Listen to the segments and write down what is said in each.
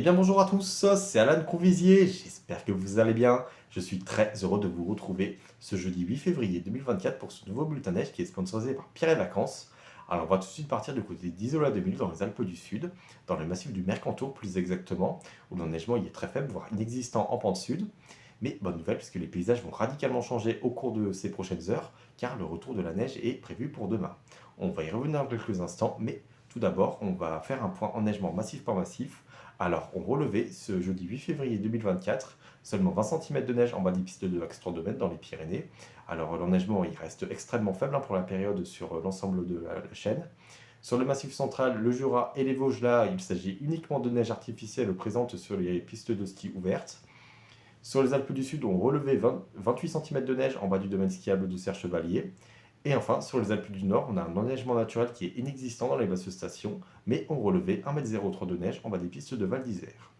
Eh bien bonjour à tous, c'est Alan Convisier, j'espère que vous allez bien. Je suis très heureux de vous retrouver ce jeudi 8 février 2024 pour ce nouveau bulletin neige qui est sponsorisé par Pierre et Vacances. Alors on va tout de suite partir du côté d'Isola 2000 dans les Alpes du Sud, dans le massif du Mercantour plus exactement, où l'enneigement y est très faible, voire inexistant en pente sud. Mais bonne nouvelle puisque les paysages vont radicalement changer au cours de ces prochaines heures, car le retour de la neige est prévu pour demain. On va y revenir dans quelques instants, mais tout d'abord on va faire un point enneigement massif par massif. Alors, on relevait ce jeudi 8 février 2024 seulement 20 cm de neige en bas des pistes de l'Axe 3 dans les Pyrénées. Alors, l'enneigement, il reste extrêmement faible pour la période sur l'ensemble de la chaîne. Sur le massif central, le Jura et les Vosges, là, il s'agit uniquement de neige artificielle présente sur les pistes de ski ouvertes. Sur les Alpes du Sud, on relevait 28 cm de neige en bas du domaine skiable d'Auxerre-Chevalier. Et enfin, sur les Alpes du Nord, on a un enneigement naturel qui est inexistant dans les basses stations, mais on relevait 1,03 m de neige en bas des pistes de Val d'Isère.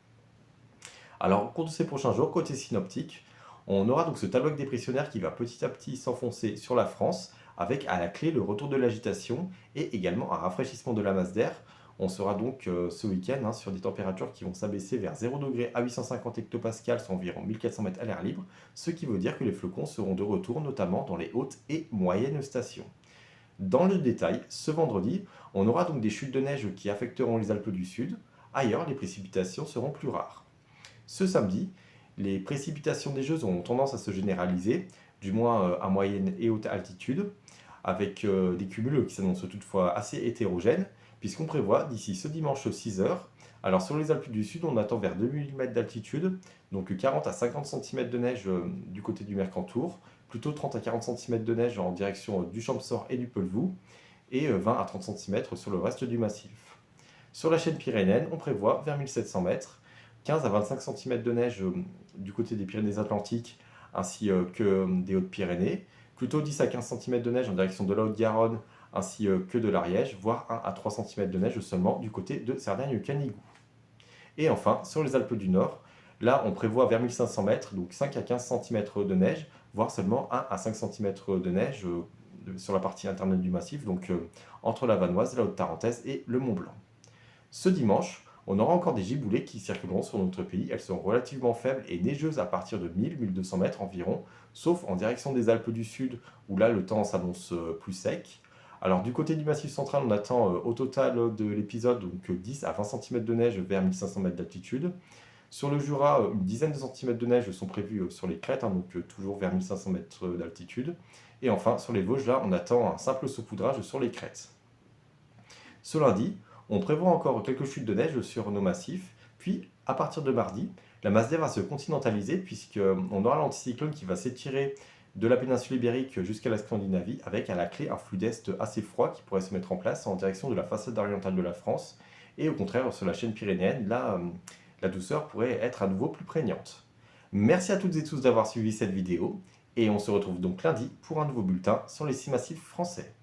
Alors, au cours de ces prochains jours, côté synoptique, on aura donc ce tableau dépressionnaire qui va petit à petit s'enfoncer sur la France, avec à la clé le retour de l'agitation et également un rafraîchissement de la masse d'air. On sera donc ce week-end sur des températures qui vont s'abaisser vers 0 degré à 850 hectopascales, soit environ 1400 mètres à l'air libre, ce qui veut dire que les flocons seront de retour notamment dans les hautes et moyennes stations. Dans le détail, ce vendredi, on aura donc des chutes de neige qui affecteront les Alpes du Sud. Ailleurs, les précipitations seront plus rares. Ce samedi, les précipitations neigeuses ont tendance à se généraliser, du moins à moyenne et haute altitude, avec des cumuls qui s'annoncent toutefois assez hétérogènes, puisqu'on prévoit d'ici ce dimanche 6 heures. Alors sur les Alpes du Sud, on attend vers 2000 mètres d'altitude, donc 40 à 50 cm de neige du côté du Mercantour, plutôt 30 à 40 cm de neige en direction du Champsaur et du Pelvoux, et 20 à 30 cm sur le reste du massif. Sur la chaîne pyrénéenne, on prévoit vers 1700 mètres, 15 à 25 cm de neige du côté des Pyrénées-Atlantiques ainsi que des Hautes-Pyrénées, plutôt 10 à 15 cm de neige en direction de la Haute-Garonne ainsi que de l'Ariège, voire 1 à 3 cm de neige seulement du côté de Cerdagne-Canigou. Et enfin, sur les Alpes du Nord, là on prévoit vers 1500 mètres, donc 5 à 15 cm de neige, voire seulement 1 à 5 cm de neige sur la partie interne du massif, donc entre la Vanoise, la Haute-Tarentaise et le Mont Blanc. Ce dimanche, on aura encore des giboulées qui circuleront sur notre pays. Elles seront relativement faibles et neigeuses à partir de 1000-1200 mètres environ, sauf en direction des Alpes du Sud, où là le temps s'annonce plus sec. Alors du côté du Massif central, on attend au total de l'épisode donc 10 à 20 cm de neige vers 1500 mètres d'altitude. Sur le Jura, une dizaine de centimètres de neige sont prévus sur les crêtes, donc toujours vers 1500 mètres d'altitude. Et enfin, sur les Vosges, là, on attend un simple saupoudrage sur les crêtes. Ce lundi, on prévoit encore quelques chutes de neige sur nos massifs, puis à partir de mardi, la masse d'air va se continentaliser puisqu'on aura l'anticyclone qui va s'étirer de la péninsule ibérique jusqu'à la Scandinavie avec à la clé un flux d'est assez froid qui pourrait se mettre en place en direction de la façade orientale de la France. Et au contraire, sur la chaîne pyrénéenne, là, la douceur pourrait être à nouveau plus prégnante. Merci à toutes et tous d'avoir suivi cette vidéo et on se retrouve donc lundi pour un nouveau bulletin sur les 6 massifs français.